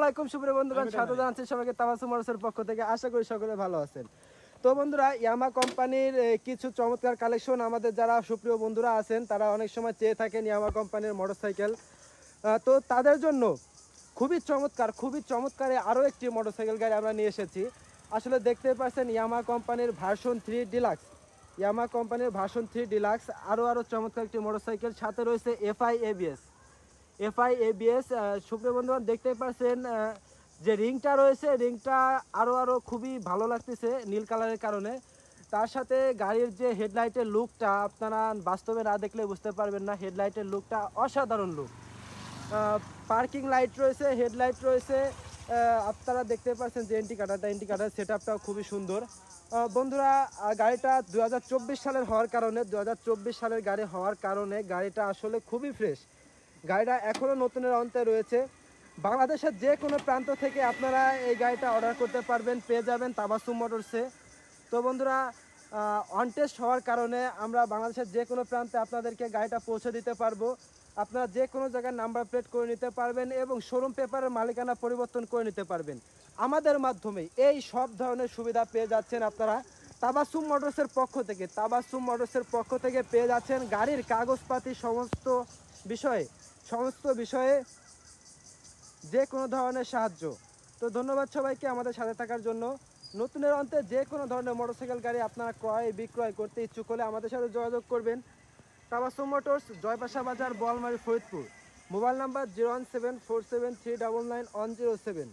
আলাইকুম সুপ্রিয় বন্ধুগণ, স্বাগত জানাচ্ছি সবাইকে তাবাসসুম মোটরসের পক্ষ থেকে। আশা করি সকলে ভালো আছেন। তো বন্ধুরা, ইয়ামাহা কোম্পানির কিছু চমৎকার কালেকশন আমাদের যারা সুপ্রিয় বন্ধুরা আছেন তারা অনেক সময় চেয়ে থাকেন ইয়ামাহা কোম্পানির মোটরসাইকেল। তো তাদের জন্য খুবই চমৎকার আরও একটি মোটরসাইকেল গাড়ি আমরা নিয়ে এসেছি। আসলে দেখতে পাচ্ছেন ইয়ামাহা কোম্পানির ভার্সন 3 ডিলাক্স। ইয়ামাহা কোম্পানির ভার্সন 3 ডিলাক্স আরও চমৎকার একটি মোটরসাইকেল, সাথে রয়েছে এফআই এবিএস। সুপ্রিয় বন্ধুগণ, দেখতে পাচ্ছেন যে রিংটা রয়েছে, রিংটা আরও খুবই ভালো লাগতেছে নীল কালারের কারণে। তার সাথে গাড়ির যে হেডলাইটের লুকটা আপনারা বাস্তবে না দেখলে বুঝতে পারবেন না। হেডলাইটের লুকটা অসাধারণ লুক। পার্কিং লাইট রয়েছে, হেডলাইট রয়েছে। আপনারা দেখতে পাচ্ছেন যে ইন্ডিকেটার সেট আপটাও খুবই সুন্দর। বন্ধুরা, গাড়িটা 2024 সালের হওয়ার কারণে 2024 সালের গাড়ি হওয়ার কারণে গাড়িটা আসলে খুবই ফ্রেশ। গাড়িটা এখনও নতুনের অন্তে রয়েছে। বাংলাদেশের যে কোনো প্রান্ত থেকে আপনারা এই গাড়িটা অর্ডার করতে পারবেন, পেয়ে যাবেন তাবাসসুম মোটরসে। তো বন্ধুরা, অন টেস্ট হওয়ার কারণে আমরা বাংলাদেশের যে কোনো প্রান্তে আপনাদেরকে গাড়িটা পৌঁছে দিতে পারবো। আপনারা যে কোনো জায়গায় নাম্বার প্লেট করে নিতে পারবেন এবং শোরুম পেপারের মালিকানা পরিবর্তন করে নিতে পারবেন। আমাদের মাধ্যমে এই সব ধরনের সুবিধা পেয়ে যাচ্ছেন আপনারা তাবাসসুম মোটরসের পক্ষ থেকে পেয়ে যাচ্ছেন গাড়ির কাগজপাতি সমস্ত বিষয়ে যে কোনো ধরনের সাহায্য। তো ধন্যবাদ সবাইকে আমাদের সাথে থাকার জন্য। নতুনের অন্তে যে কোনো ধরনের মোটরসাইকেল গাড়ি আপনারা ক্রয় বিক্রয় করতে ইচ্ছুক হলে আমাদের সাথে যোগাযোগ করবেন। তাবাসসুম মোটরস, জয়পাশা বাজার, বোয়ালমারী, ফরিদপুর। Mobile number 01747399107।